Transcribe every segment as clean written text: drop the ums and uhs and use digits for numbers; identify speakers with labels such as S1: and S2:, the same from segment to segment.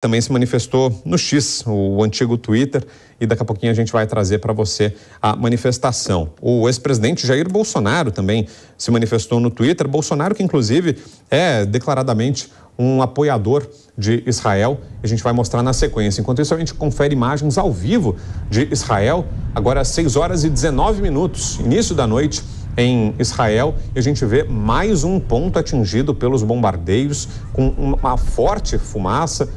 S1: também se manifestou no X, o antigo Twitter, e daqui a pouquinho a gente vai trazer para você a manifestação. O ex-presidente Jair Bolsonaro também se manifestou no Twitter. Bolsonaro, que inclusive é declaradamente um apoiador de Israel, a gente vai mostrar na sequência. Enquanto isso, a gente confere imagens ao vivo de Israel, agora às 6h19, início da noite em Israel, e a gente vê mais um ponto atingido pelos bombardeios com uma forte fumaça.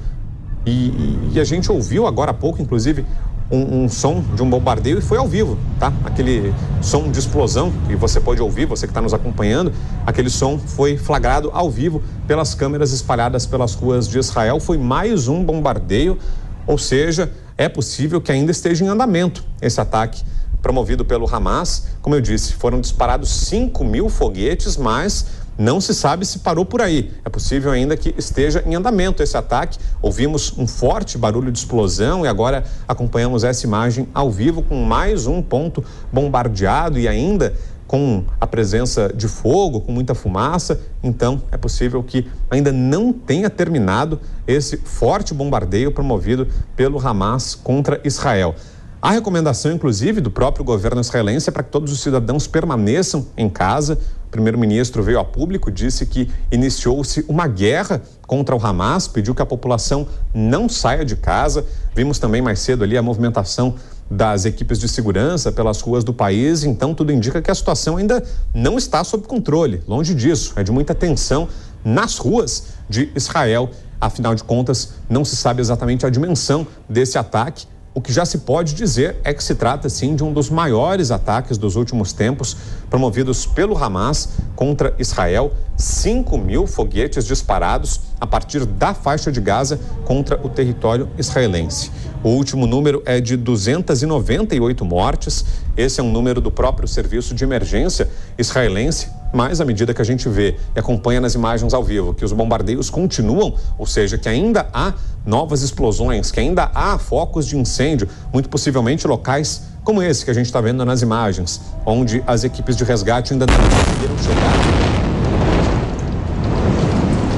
S1: E a gente ouviu agora há pouco, inclusive, um som de um bombardeio, e foi ao vivo, tá? Aquele som de explosão que você pode ouvir, você que está nos acompanhando, aquele som foi flagrado ao vivo pelas câmeras espalhadas pelas ruas de Israel. Foi mais um bombardeio, ou seja, é possível que ainda esteja em andamento esse ataque promovido pelo Hamas. Como eu disse, foram disparados 5.000 foguetes, mas não se sabe se parou por aí. É possível ainda que esteja em andamento esse ataque. Ouvimos um forte barulho de explosão e agora acompanhamos essa imagem ao vivo com mais um ponto bombardeado e ainda com a presença de fogo, com muita fumaça. Então, é possível que ainda não tenha terminado esse forte bombardeio promovido pelo Hamas contra Israel. A recomendação, inclusive, do próprio governo israelense é para que todos os cidadãos permaneçam em casa. O primeiro-ministro veio a público, disse que iniciou-se uma guerra contra o Hamas, pediu que a população não saia de casa. Vimos também mais cedo ali a movimentação das equipes de segurança pelas ruas do país. Então, tudo indica que a situação ainda não está sob controle. Longe disso, é de muita tensão nas ruas de Israel. Afinal de contas, não se sabe exatamente a dimensão desse ataque. O que já se pode dizer é que se trata, sim, de um dos maiores ataques dos últimos tempos promovidos pelo Hamas contra Israel. 5.000 foguetes disparados a partir da faixa de Gaza contra o território israelense. O último número é de 298 mortes. Esse é um número do próprio serviço de emergência israelense. Mas à medida que a gente vê e acompanha nas imagens ao vivo que os bombardeios continuam, ou seja, que ainda há novas explosões, que ainda há focos de incêndio, muito possivelmente locais como esse que a gente está vendo nas imagens, onde as equipes de resgate ainda não conseguiram chegar.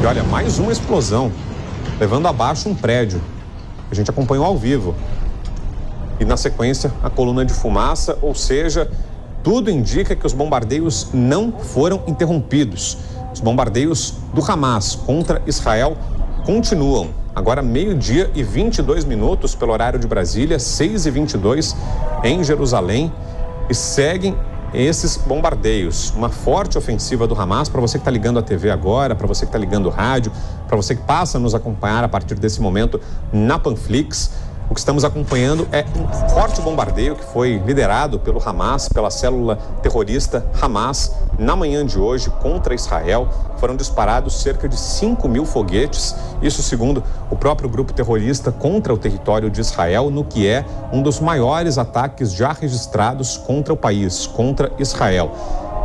S1: E olha, mais uma explosão, levando abaixo um prédio. A gente acompanhou ao vivo. E na sequência, a coluna de fumaça, ou seja, tudo indica que os bombardeios não foram interrompidos. Os bombardeios do Hamas contra Israel continuam. Agora 12h22 pelo horário de Brasília, 6h22 em Jerusalém, e seguem esses bombardeios. Uma forte ofensiva do Hamas. Para você que está ligando a TV agora, para você que está ligando o rádio, para você que passa a nos acompanhar a partir desse momento na Panflix, o que estamos acompanhando é um forte bombardeio que foi liderado pelo Hamas, pela célula terrorista Hamas, na manhã de hoje contra Israel. Foram disparados cerca de 5.000 foguetes, isso segundo o próprio grupo terrorista, contra o território de Israel, no que é um dos maiores ataques já registrados contra o país, contra Israel.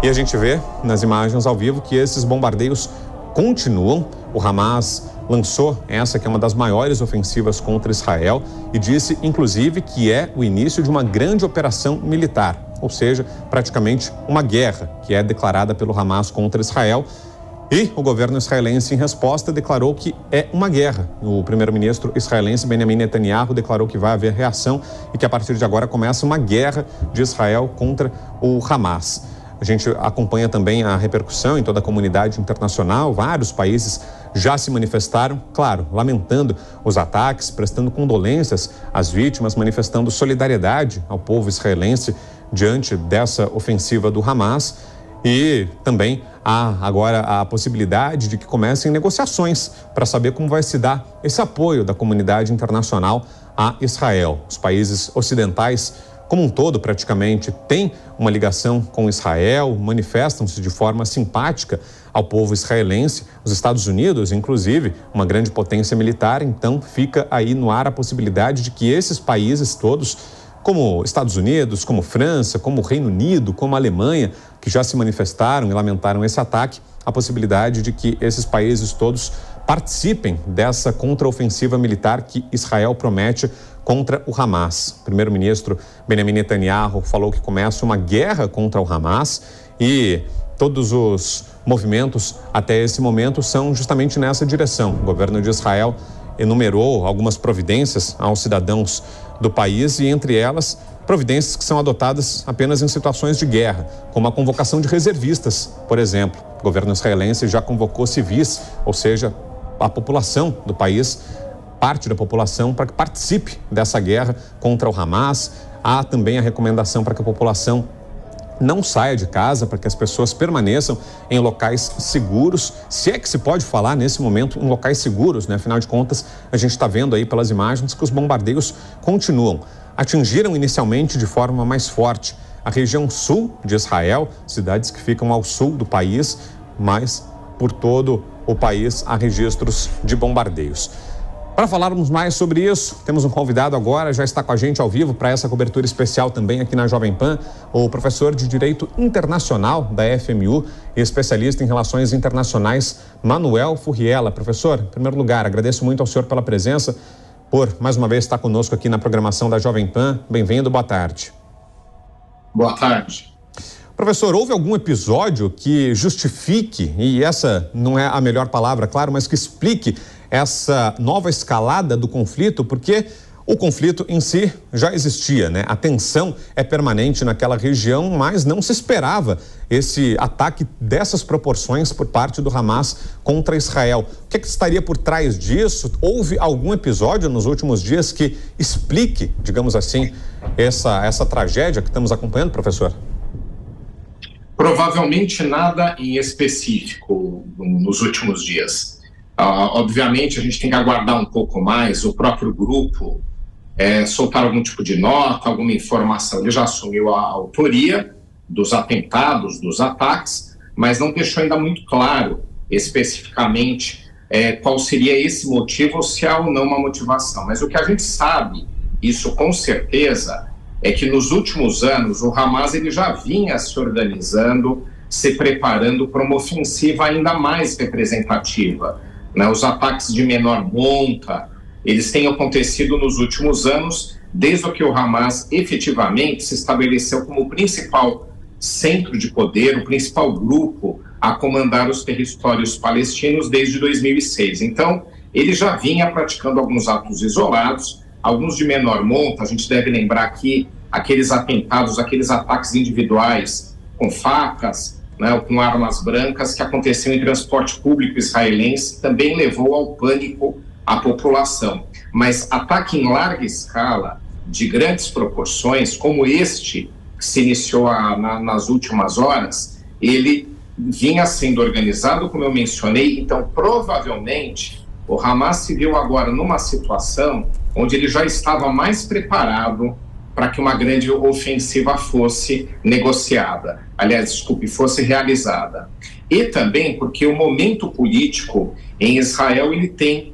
S1: E a gente vê nas imagens ao vivo que esses bombardeios continuam. O Hamas lançou essa que é uma das maiores ofensivas contra Israel e disse, inclusive, que é o início de uma grande operação militar, ou seja, praticamente uma guerra que é declarada pelo Hamas contra Israel. E o governo israelense, em resposta, declarou que é uma guerra. O primeiro-ministro israelense Benjamin Netanyahu declarou que vai haver reação e que a partir de agora começa uma guerra de Israel contra o Hamas. A gente acompanha também a repercussão em toda a comunidade internacional. Vários países já se manifestaram, claro, lamentando os ataques, prestando condolências às vítimas, manifestando solidariedade ao povo israelense diante dessa ofensiva do Hamas. E também há agora a possibilidade de que comecem negociações para saber como vai se dar esse apoio da comunidade internacional a Israel. Os países ocidentais, como um todo, praticamente, têm uma ligação com Israel, manifestam-se de forma simpática ao povo israelense. Os Estados Unidos, inclusive, uma grande potência militar, então fica aí no ar a possibilidade de que esses países todos, como Estados Unidos, como França, como Reino Unido, como Alemanha, que já se manifestaram e lamentaram esse ataque, a possibilidade de que esses países todos participem dessa contraofensiva militar que Israel promete contra o Hamas. O primeiro-ministro Benjamin Netanyahu falou que começa uma guerra contra o Hamas e todos os movimentos até esse momento são justamente nessa direção. O governo de Israel enumerou algumas providências aos cidadãos do país e, entre elas, providências que são adotadas apenas em situações de guerra, como a convocação de reservistas, por exemplo. O governo israelense já convocou civis, ou seja, a população do país, parte da população, para que participe dessa guerra contra o Hamas. Há também a recomendação para que a população não saia de casa, para que as pessoas permaneçam em locais seguros, se é que se pode falar nesse momento em locais seguros, né? Afinal de contas, a gente está vendo aí pelas imagens que os bombardeios continuam. Atingiram inicialmente de forma mais forte a região sul de Israel, cidades que ficam ao sul do país, mas por todo o país há registros de bombardeios. Para falarmos mais sobre isso, temos um convidado agora, já está com a gente ao vivo para essa cobertura especial também aqui na Jovem Pan, o professor de Direito Internacional da FMU e especialista em relações internacionais, Manuel Furriela. Professor, em primeiro lugar, agradeço muito ao senhor pela presença, por mais uma vez estar conosco aqui na programação da Jovem Pan. Bem-vindo, boa tarde.
S2: Boa tarde.
S1: Professor, houve algum episódio que justifique, e essa não é a melhor palavra, claro, mas que explique essa nova escalada do conflito? Porque o conflito em si já existia, né? A tensão é permanente naquela região, mas não se esperava esse ataque dessas proporções por parte do Hamas contra Israel. O que é que estaria por trás disso? Houve algum episódio nos últimos dias que explique, digamos assim, essa tragédia que estamos acompanhando, professor?
S2: Provavelmente nada em específico nos últimos dias. Obviamente, a gente tem que aguardar um pouco mais. O próprio grupo soltar algum tipo de nota, alguma informação. Ele já assumiu a autoria dos atentados, dos ataques, mas não deixou ainda muito claro, especificamente, qual seria esse motivo ou se há ou não uma motivação. Mas o que a gente sabe, isso com certeza, é que nos últimos anos o Hamas ele já vinha se organizando, se preparando para uma ofensiva ainda mais representativa, né? Os ataques de menor monta, eles têm acontecido nos últimos anos, desde que o Hamas efetivamente se estabeleceu como o principal centro de poder, o principal grupo a comandar os territórios palestinos desde 2006. Então, ele já vinha praticando alguns atos isolados, alguns de menor monta. A gente deve lembrar aqui aqueles atentados, aqueles ataques individuais com facas, né, ou com armas brancas que aconteciam em transporte público israelense, também levou ao pânico a população. Mas ataque em larga escala, de grandes proporções, como este que se iniciou nas últimas horas, ele vinha sendo organizado, como eu mencionei. Então, provavelmente, o Hamas se viu agora numa situação onde ele já estava mais preparado para que uma grande ofensiva fosse negociada. Aliás, desculpe, fosse realizada. E também porque o momento político em Israel ele tem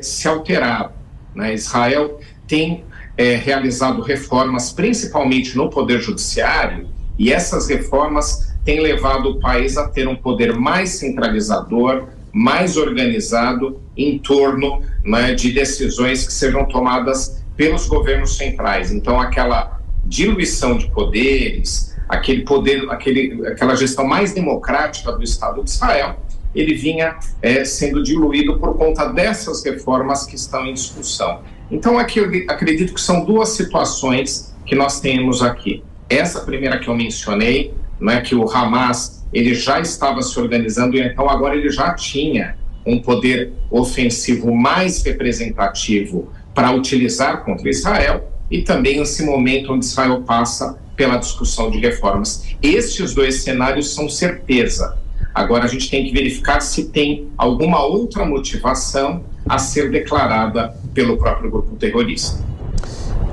S2: se alterado, né? Israel tem realizado reformas, principalmente no poder judiciário, e essas reformas têm levado o país a ter um poder mais centralizador, mais organizado em torno, né, de decisões que sejam tomadas pelos governos centrais. Então, aquela diluição de poderes, aquela gestão mais democrática do Estado de Israel, ele vinha sendo diluído por conta dessas reformas que estão em discussão. Então, aqui eu acredito que são duas situações que nós temos aqui. Essa primeira que eu mencionei, né, que o Hamas ele já estava se organizando e então agora ele já tinha um poder ofensivo mais representativo para utilizar contra Israel, e também esse momento onde Israel passa pela discussão de reformas. Estes dois cenários são certeza. Agora a gente tem que verificar se tem alguma outra motivação a ser declarada pelo próprio grupo terrorista.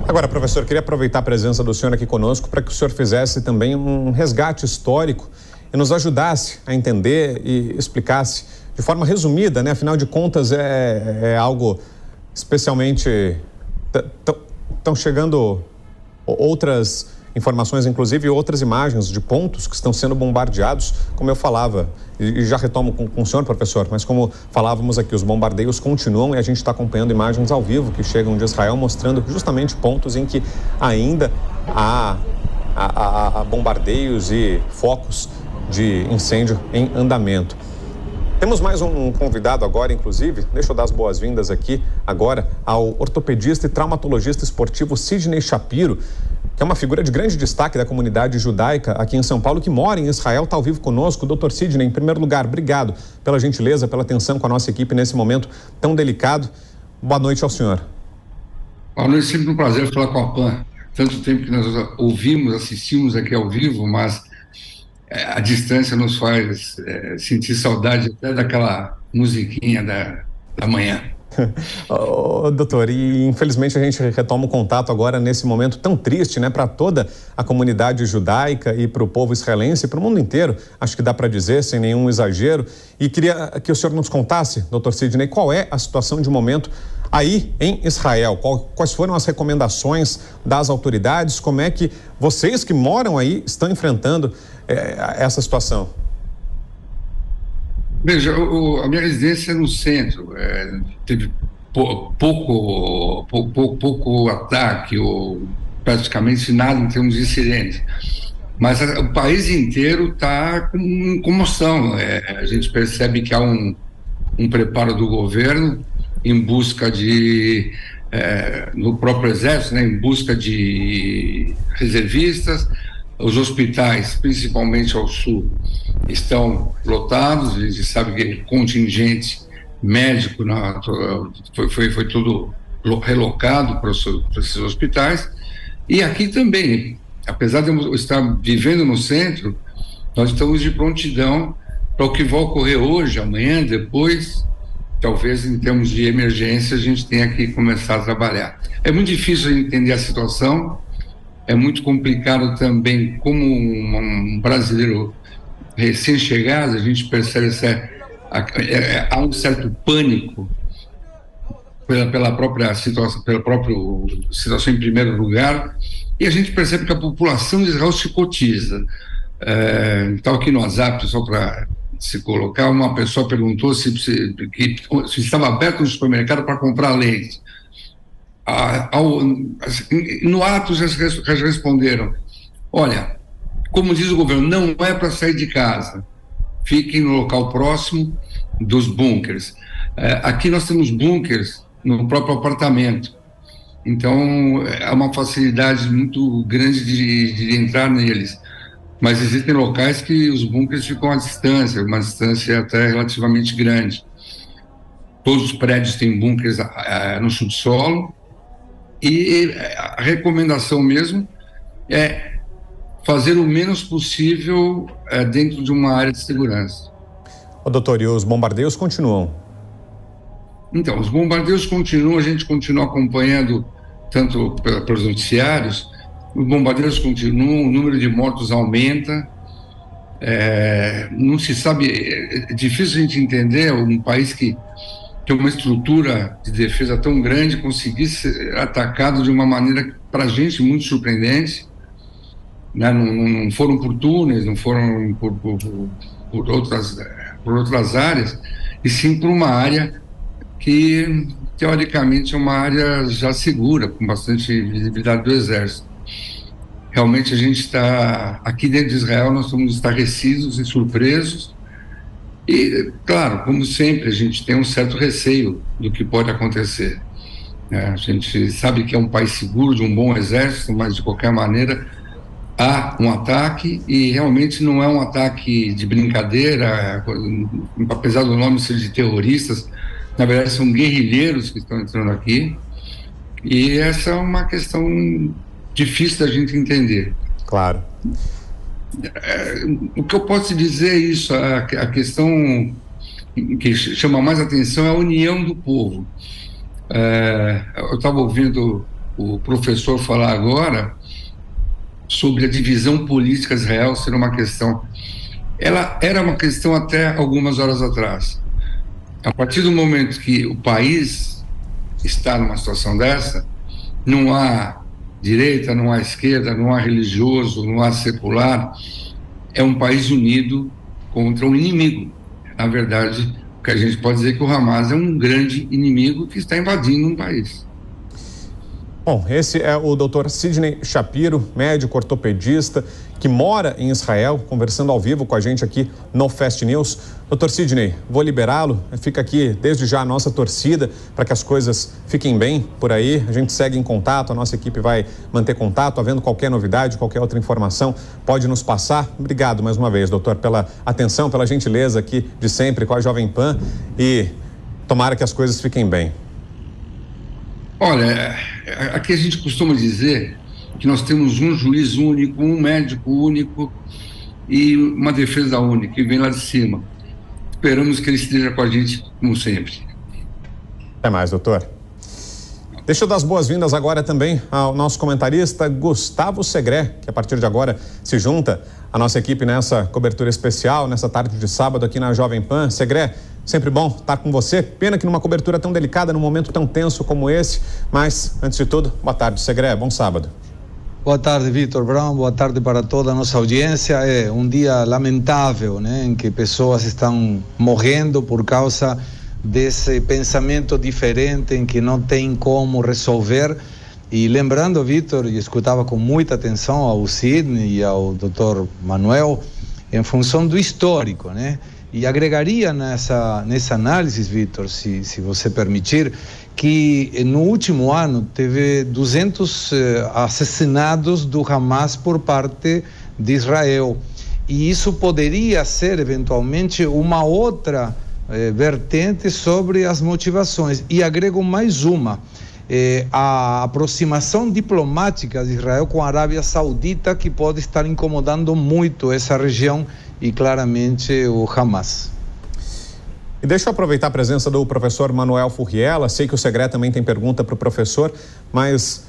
S1: Agora, professor, queria aproveitar a presença do senhor aqui conosco para que o senhor fizesse também um resgate histórico e nos ajudasse a entender e explicasse de forma resumida, né? Afinal de contas, é algo especialmente... Estão chegando outras informações, inclusive outras imagens de pontos que estão sendo bombardeados, como eu falava, e já retomo com o senhor, professor, mas como falávamos aqui, os bombardeios continuam e a gente está acompanhando imagens ao vivo que chegam de Israel, mostrando justamente pontos em que ainda há bombardeios e focos de incêndio em andamento. Temos mais um convidado agora, inclusive, deixa eu dar as boas-vindas aqui agora ao ortopedista e traumatologista esportivo Sidney Shapiro, que é uma figura de grande destaque da comunidade judaica aqui em São Paulo, que mora em Israel, está ao vivo conosco. Doutor Sidney, em primeiro lugar, obrigado pela gentileza, pela atenção com a nossa equipe nesse momento tão delicado. Boa noite ao senhor.
S3: Boa noite, sempre um prazer falar com a PAN. Tanto tempo que nós ouvimos, assistimos aqui ao vivo, mas a distância nos faz sentir saudade até daquela musiquinha da manhã.
S1: Doutor, e infelizmente a gente retoma o contato agora nesse momento tão triste, né, para toda a comunidade judaica e para o povo israelense e para o mundo inteiro, acho que dá para dizer, sem nenhum exagero. E queria que o senhor nos contasse, doutor Sidney, qual é a situação de momento aí em Israel? Quais foram as recomendações das autoridades? Como é que vocês que moram aí estão enfrentando essa situação?
S3: Veja, a minha residência é no centro, teve pouco ataque, ou praticamente nada em termos de incidente. Mas o país inteiro está com comoção. A gente percebe que há um preparo do governo em busca no próprio exército, né, em busca de reservistas. Os hospitais, principalmente ao sul, estão lotados. A gente sabe que o contingente médico foi tudo relocado para esses hospitais. E aqui também, apesar de eu estar vivendo no centro, nós estamos de prontidão para o que vai ocorrer hoje, amanhã, depois. Talvez em termos de emergência a gente tenha que começar a trabalhar. É muito difícil entender a situação, é muito complicado também, como um brasileiro recém-chegado, a gente percebe há um certo pânico pela própria situação em primeiro lugar, e a gente percebe que a população de Israel se cotiza. Então aqui no WhatsApp, só para se colocar, uma pessoa perguntou se estava aberto no supermercado para comprar leite. No ato já responderam: olha, como diz o governo, não é para sair de casa, fiquem no local próximo dos bunkers. Aqui nós temos bunkers no próprio apartamento, então é uma facilidade muito grande de entrar neles. Mas existem locais que os bunkers ficam à distância, uma distância até relativamente grande. Todos os prédios têm bunkers no subsolo, e a recomendação mesmo é fazer o menos possível dentro de uma área de segurança.
S1: Doutor, e os bombardeios continuam?
S3: Então, os bombardeios continuam, a gente continua acompanhando tanto pelos noticiários. Os bombardeios continuam, o número de mortos aumenta, não se sabe, é difícil a gente entender um país que tem uma estrutura de defesa tão grande conseguir ser atacado de uma maneira, para a gente, muito surpreendente, né? Não foram por túneis, não foram por outras áreas, e sim por uma área que, teoricamente, é uma área já segura, com bastante visibilidade do exército. Realmente a gente está, aqui dentro de Israel, nós estamos estarrecidos e surpresos, e, claro, como sempre, a gente tem um certo receio do que pode acontecer. A gente sabe que é um país seguro, de um bom exército, mas, de qualquer maneira, há um ataque, e realmente não é um ataque de brincadeira, apesar do nome ser de terroristas, na verdade são guerrilheiros que estão entrando aqui, e essa é uma questão difícil da gente entender.
S1: Claro.
S3: O que eu posso dizer é isso, a questão que chama mais atenção é a união do povo. Eu estava ouvindo o professor falar agora sobre a divisão política de Israel ser uma questão. Ela era uma questão até algumas horas atrás. A partir do momento que o país está numa situação dessa, não há direita, não há esquerda, não há religioso, não há secular. É um país unido contra um inimigo. Na verdade, o que a gente pode dizer é que o Hamas é um grande inimigo que está invadindo um país.
S1: Bom, esse é o Dr. Sidney Shapiro, médico ortopedista, que mora em Israel, conversando ao vivo com a gente aqui no Fast News. Dr. Sidney, vou liberá-lo. Fica aqui desde já a nossa torcida para que as coisas fiquem bem por aí. A gente segue em contato, a nossa equipe vai manter contato. Havendo qualquer novidade, qualquer outra informação, pode nos passar. Obrigado mais uma vez, doutor, pela atenção, pela gentileza aqui de sempre com a Jovem Pan, e tomara que as coisas fiquem bem.
S3: Olha, aqui a gente costuma dizer que nós temos um juiz único, um médico único e uma defesa única, que vem lá de cima. Esperamos que ele esteja com a gente, como sempre.
S1: Até mais, doutor. Deixa eu dar as boas-vindas agora também ao nosso comentarista Gustavo Segré, que a partir de agora se junta à nossa equipe nessa cobertura especial, nessa tarde de sábado aqui na Jovem Pan. Segré, sempre bom estar com você. Pena que numa cobertura tão delicada, num momento tão tenso como esse. Mas, antes de tudo, boa tarde, Segré. Bom sábado.
S4: Boa tarde, Vitor Brown. Boa tarde para toda a nossa audiência. É um dia lamentável, né, em que pessoas estão morrendo por causa desse pensamento diferente, em que não tem como resolver. E lembrando, Vitor, e escutava com muita atenção ao Sidney e ao Dr. Manuel, em função do histórico, né? E agregaria nessa análise, Vitor, se você permitir, que no último ano teve 200 assassinados do Hamas por parte de Israel. E isso poderia ser, eventualmente, uma outra vertente sobre as motivações. E agrego mais uma. A aproximação diplomática de Israel com a Arábia Saudita, que pode estar incomodando muito essa região e claramente o Hamas.
S1: E deixa eu aproveitar a presença do professor Manuel Furriela. Sei que o Segré também tem pergunta para o professor, mas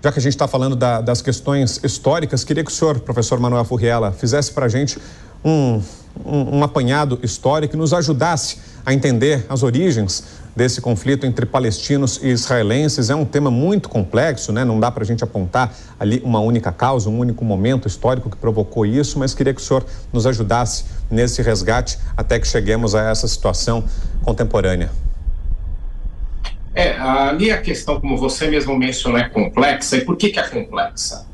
S1: já que a gente está falando das questões históricas, queria que o senhor, professor Manuel Furriela, fizesse para a gente um apanhado histórico e nos ajudasse a entender as origens desse conflito entre palestinos e israelenses. É um tema muito complexo, né? Não dá para a gente apontar ali uma única causa, um único momento histórico que provocou isso, mas queria que o senhor nos ajudasse nesse resgate até que cheguemos a essa situação contemporânea.
S2: Ali a questão, como você mesmo mencionou, é complexa. E por que é complexa?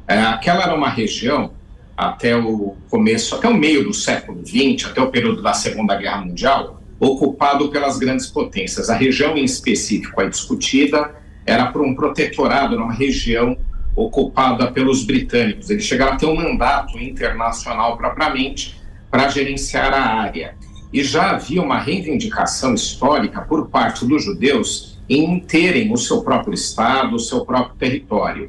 S2: Aquela era uma região, até o começo, até o meio do século XX, até o período da Segunda Guerra Mundial, ocupado pelas grandes potências. A região em específico aí discutida era por um protetorado, uma região ocupada pelos britânicos. Eles chegaram a ter um mandato internacional propriamente para gerenciar a área. E já havia uma reivindicação histórica por parte dos judeus em terem o seu próprio Estado, o seu próprio território.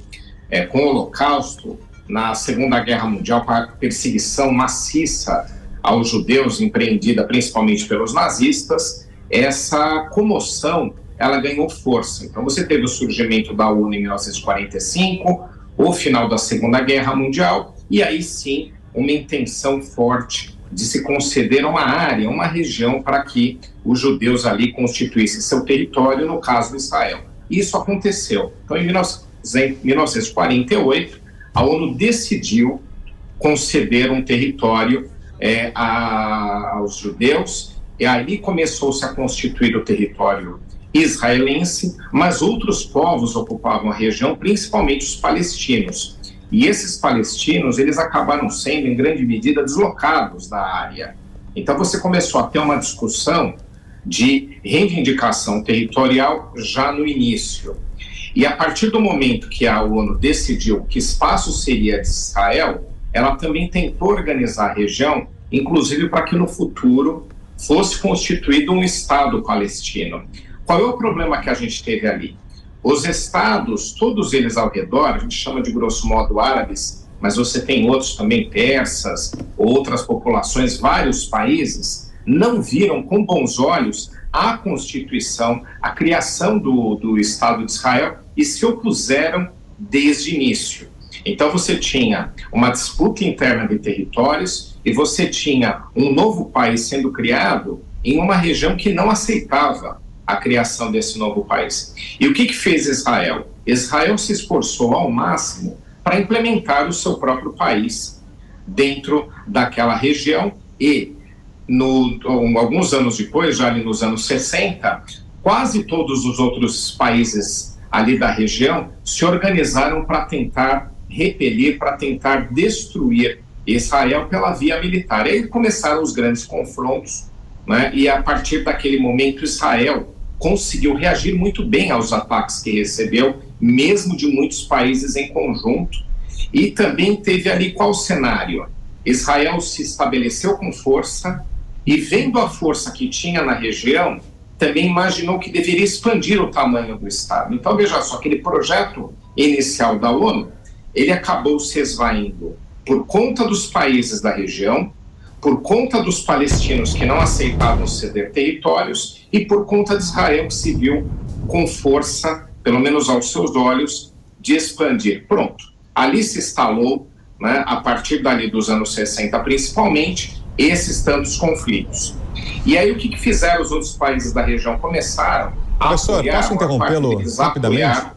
S2: Com o Holocausto, na Segunda Guerra Mundial, com a perseguição maciça aos judeus, empreendida principalmente pelos nazistas, essa comoção, ela ganhou força. Então você teve o surgimento da ONU em 1945, o final da Segunda Guerra Mundial, e aí sim uma intenção forte de se conceder uma área, uma região para que os judeus ali constituíssem seu território, no caso de Israel. Isso aconteceu. Então em 1948, a ONU decidiu conceder um território aos judeus, e ali começou-se a constituir o território israelense, mas outros povos ocupavam a região, principalmente os palestinos. E esses palestinos, eles acabaram sendo, em grande medida, deslocados da área. Então você começou a ter uma discussão de reivindicação territorial já no início. E a partir do momento que a ONU decidiu que espaço seria de Israel, ela também tentou organizar a região, inclusive para que no futuro fosse constituído um Estado palestino. Qual é o problema que a gente teve ali? Os estados, todos eles ao redor, a gente chama de grosso modo árabes, mas você tem outros também, persas, outras populações, vários países, não viram com bons olhos a constituição, a criação do Estado de Israel e se opuseram desde o início. Então você tinha uma disputa interna de territórios e você tinha um novo país sendo criado em uma região que não aceitava a criação desse novo país. E o que fez Israel? Israel se esforçou ao máximo para implementar o seu próprio país dentro daquela região e alguns anos depois, já ali nos anos 60, quase todos os outros países ali da região se organizaram para tentar repelir, para tentar destruir Israel pela via militar. E aí começaram os grandes confrontos, né? E a partir daquele momento Israel conseguiu reagir muito bem aos ataques que recebeu, mesmo de muitos países em conjunto. E também teve ali qual cenário? Israel se estabeleceu com força e, vendo a força que tinha na região, também imaginou que deveria expandir o tamanho do Estado. Então, veja só, aquele projeto inicial da ONU, ele acabou se esvaindo por conta dos países da região, por conta dos palestinos que não aceitavam ceder territórios e por conta de Israel, que se viu com força, pelo menos aos seus olhos, de expandir. Pronto, ali se instalou, né, a partir dali dos anos 60 principalmente, esses tantos conflitos. E aí o que fizeram os outros países da região? Começaram a
S1: Professor,
S2: apoiar,
S1: posso interrompê-lo rapidamente?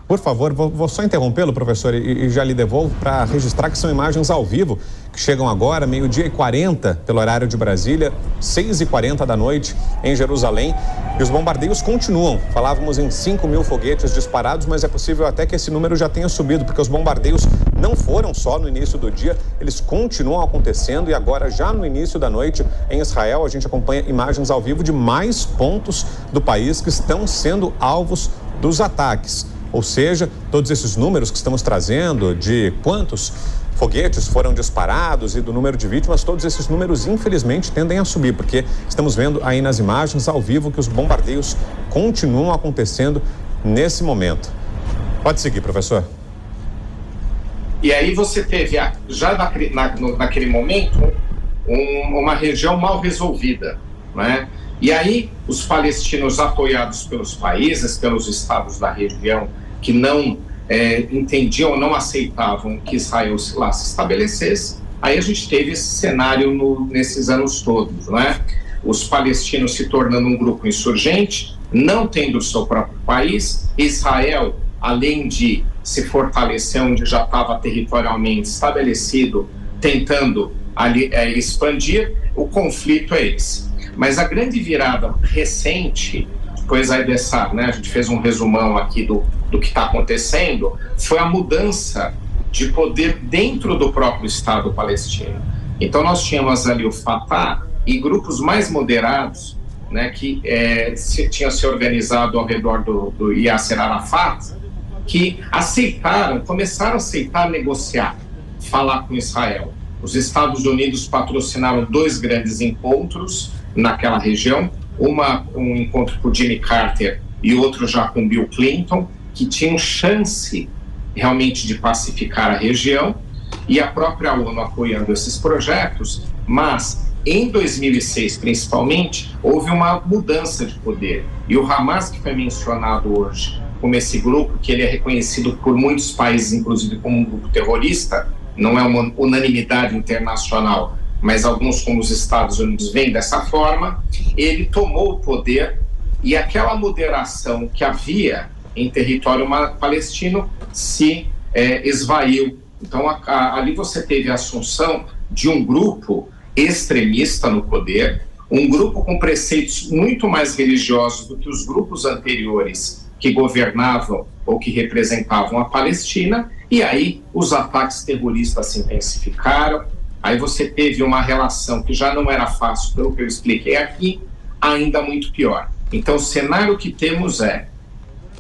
S1: Por favor, vou só interrompê-lo, professor, e já lhe devolvo para registrar que são imagens ao vivo que chegam agora, 12h40, pelo horário de Brasília, 6h40 da noite em Jerusalém. E os bombardeios continuam. Falávamos em 5.000 foguetes disparados, mas é possível até que esse número já tenha subido, porque os bombardeios não foram só no início do dia, eles continuam acontecendo e agora, já no início da noite, em Israel, a gente acompanha imagens ao vivo de mais pontos do país que estão sendo alvos dos ataques. Ou seja, todos esses números que estamos trazendo de quantos foguetes foram disparados e do número de vítimas, todos esses números, infelizmente, tendem a subir, porque estamos vendo aí nas imagens ao vivo que os bombardeios continuam acontecendo nesse momento. Pode seguir, professor.
S2: E aí você teve, já naquele momento, uma região mal resolvida, né? E aí os palestinos, apoiados pelos países, pelos estados da região, que não entendiam, não aceitavam que Israel lá se estabelecesse, aí a gente teve esse cenário nesses anos todos, né? Os palestinos se tornando um grupo insurgente, não tendo o seu próprio país, Israel, além de se fortalecer onde já estava territorialmente estabelecido, tentando ali expandir, o conflito é esse. Mas a grande virada recente, depois aí dessa, né, a gente fez um resumão aqui do que está acontecendo, foi a mudança de poder dentro do próprio Estado palestino. Então nós tínhamos ali o Fatah e grupos mais moderados, né, que tinham se organizado ao redor do Yasser Arafat, que começaram a aceitar negociar, falar com Israel. Os Estados Unidos patrocinaram 2 grandes encontros naquela região, um encontro com Jimmy Carter e outro já com Bill Clinton, que tinham chance realmente de pacificar a região, e a própria ONU apoiando esses projetos, mas em 2006 principalmente houve uma mudança de poder, e o Hamas, que foi mencionado hoje como esse grupo, que ele é reconhecido por muitos países, inclusive como um grupo terrorista, não é uma unanimidade internacional, mas alguns, como os Estados Unidos, veem dessa forma, ele tomou o poder e aquela moderação que havia em território palestino se esvaiu. Então, ali você teve a assunção de um grupo extremista no poder, um grupo com preceitos muito mais religiosos do que os grupos anteriores que governavam ou que representavam a Palestina, e aí os ataques terroristas se intensificaram. Aí você teve uma relação que já não era fácil, pelo que eu expliquei aqui, ainda muito pior. Então, o cenário que temos é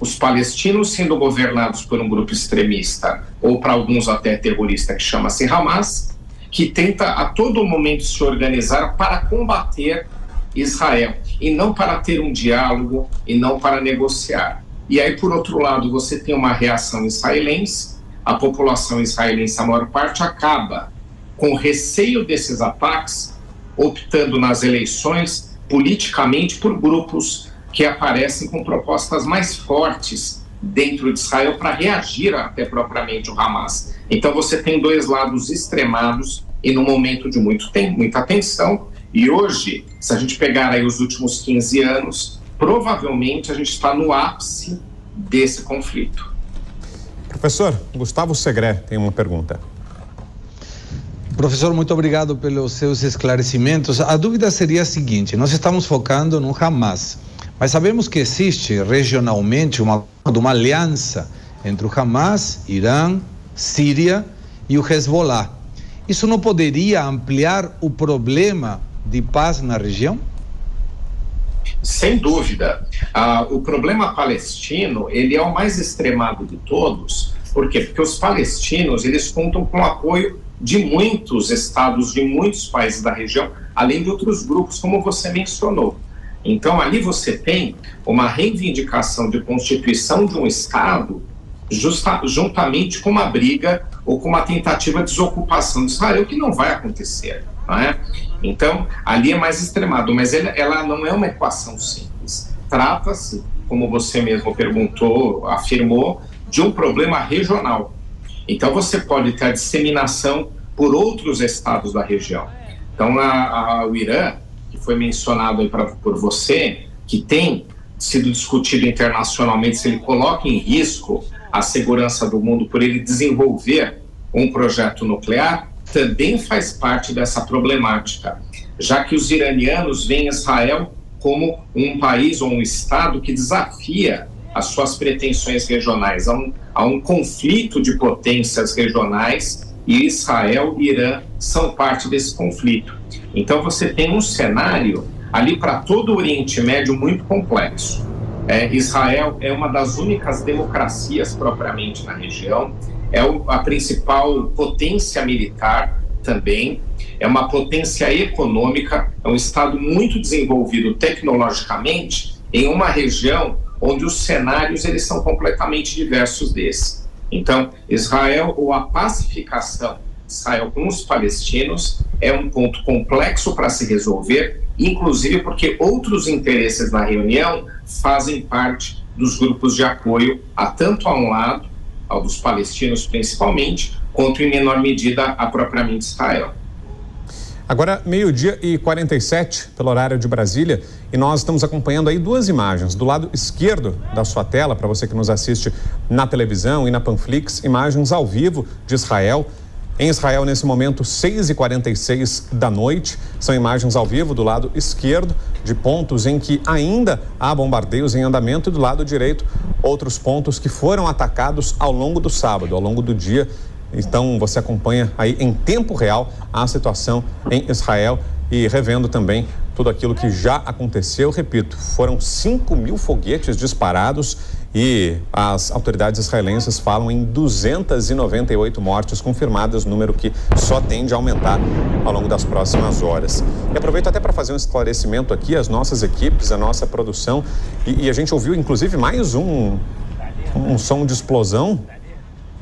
S2: os palestinos sendo governados por um grupo extremista, ou para alguns até terrorista, que chama-se Hamas, que tenta a todo momento se organizar para combater Israel, e não para ter um diálogo, e não para negociar. E aí, por outro lado, você tem uma reação israelense, a população israelense, a maior parte, acaba com receio desses ataques, optando nas eleições politicamente por grupos que aparecem com propostas mais fortes dentro de Israel para reagir até propriamente o Hamas. Então você tem 2 lados extremados e num momento de muita tensão, e hoje, se a gente pegar aí os últimos 15 anos, provavelmente a gente está no ápice desse conflito.
S1: Professor, Gustavo Segré tem uma pergunta.
S4: Professor, muito obrigado pelos seus esclarecimentos. A dúvida seria a seguinte: nós estamos focando no Hamas, Mas sabemos que existe regionalmente uma aliança entre o Hamas, Irã, Síria e o Hezbollah. Isso não poderia ampliar o problema de paz na região?
S2: Sem dúvida. O problema palestino, ele é o mais extremado de todos. Por quê? Porque os palestinos, eles contam com o apoio de muitos estados, de muitos países da região, além de outros grupos, como você mencionou. Então, ali você tem uma reivindicação de constituição de um estado juntamente com uma briga ou com uma tentativa de desocupação de Israel, que não vai acontecer, não é? Então, ali é mais extremado, mas ela não é uma equação simples. Trata-se, como você mesmo perguntou, afirmou, de um problema regional. Então, você pode ter a disseminação por outros estados da região. Então, o Irã, que foi mencionado aí por você, que tem sido discutido internacionalmente se ele coloca em risco a segurança do mundo por ele desenvolver um projeto nuclear, também faz parte dessa problemática, já que os iranianos veem Israel como um país ou um estado que desafia as suas pretensões regionais. Há um conflito de potências regionais e Israel e Irã são parte desse conflito. Então você tem um cenário ali para todo o Oriente Médio muito complexo. Israel é uma das únicas democracias propriamente na região, é a principal potência militar também, é uma potência econômica, é um estado muito desenvolvido tecnologicamente em uma região onde os cenários eles são completamente diversos desses. Então, Israel ou a pacificação de Israel com os palestinos é um ponto complexo para se resolver, inclusive porque outros interesses na reunião fazem parte dos grupos de apoio, tanto a um lado, ao dos palestinos principalmente, quanto em menor medida a propriamente Israel.
S1: Agora, 12h47, pelo horário de Brasília, e nós estamos acompanhando aí duas imagens. Do lado esquerdo da sua tela, para você que nos assiste na televisão e na Panflix, imagens ao vivo de Israel. Em Israel, nesse momento, 6h46 da noite, são imagens ao vivo do lado esquerdo, de pontos em que ainda há bombardeios em andamento, e do lado direito, outros pontos que foram atacados ao longo do sábado, ao longo do dia. Então, você acompanha aí em tempo real a situação em Israel e revendo também tudo aquilo que já aconteceu. Repito, foram 5.000 foguetes disparados e as autoridades israelenses falam em 298 mortes confirmadas, número que só tende a aumentar ao longo das próximas horas. E aproveito até para fazer um esclarecimento aqui, as nossas equipes, a nossa produção, e a gente ouviu inclusive mais um som de explosão.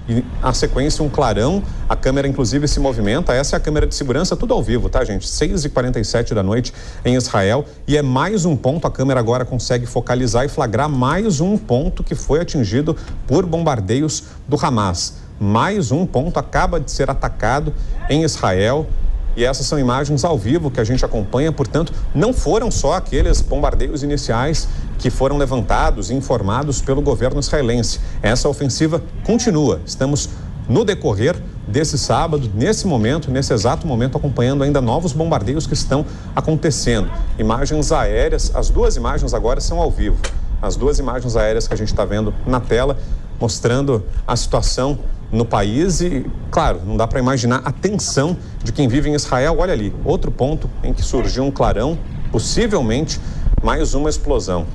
S1: E a sequência, um clarão, a câmera inclusive se movimenta, essa é a câmera de segurança, tudo ao vivo, tá, gente? 6h47 da noite em Israel, e é mais um ponto, a câmera agora consegue focalizar e flagrar mais um ponto que foi atingido por bombardeios do Hamas. Mais um ponto acaba de ser atacado em Israel. E essas são imagens ao vivo que a gente acompanha, portanto, não foram só aqueles bombardeios iniciais que foram levantados e informados pelo governo israelense. Essa ofensiva continua. Estamos no decorrer desse sábado, nesse momento, nesse exato momento, acompanhando ainda novos bombardeios que estão acontecendo. Imagens aéreas, as duas imagens agora são ao vivo. As duas imagens aéreas que a gente está vendo na tela, mostrando a situação no país e, claro, não dá para imaginar a tensão de quem vive em Israel. Olha ali, outro ponto em que surgiu um clarão, possivelmente mais uma explosão.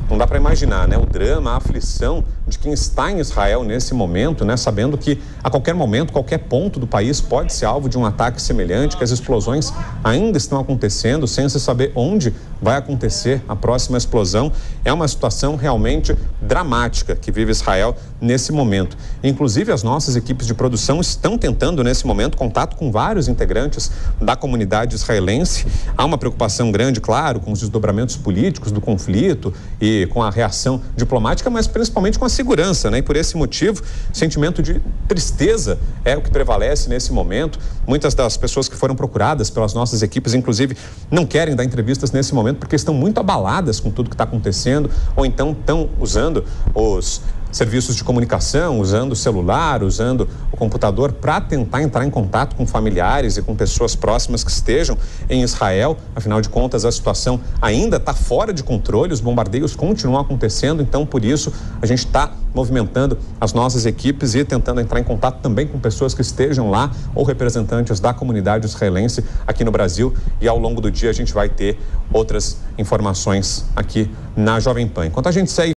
S1: Não dá para imaginar, né? O drama, a aflição de quem está em Israel nesse momento, né? Sabendo que a qualquer momento, qualquer ponto do país pode ser alvo de um ataque semelhante, que as explosões ainda estão acontecendo sem se saber onde vai acontecer a próxima explosão. É uma situação realmente dramática que vive Israel nesse momento. Inclusive, as nossas equipes de produção estão tentando, nesse momento, contato com vários integrantes da comunidade israelense. Há uma preocupação grande, claro, com os desdobramentos políticos do conflito e com a reação diplomática, mas principalmente com a segurança, né? E por esse motivo, sentimento de tristeza é o que prevalece nesse momento. Muitas das pessoas que foram procuradas pelas nossas equipes, inclusive, não querem dar entrevistas nesse momento porque estão muito abaladas com tudo que está acontecendo, ou então estão usando serviços de comunicação, usando o celular, usando o computador para tentar entrar em contato com familiares e com pessoas próximas que estejam em Israel. Afinal de contas, a situação ainda está fora de controle, os bombardeios continuam acontecendo, então por isso a gente está movimentando as nossas equipes e tentando entrar em contato também com pessoas que estejam lá ou representantes da comunidade israelense aqui no Brasil, e ao longo do dia a gente vai ter outras informações aqui na Jovem Pan. Enquanto a gente segue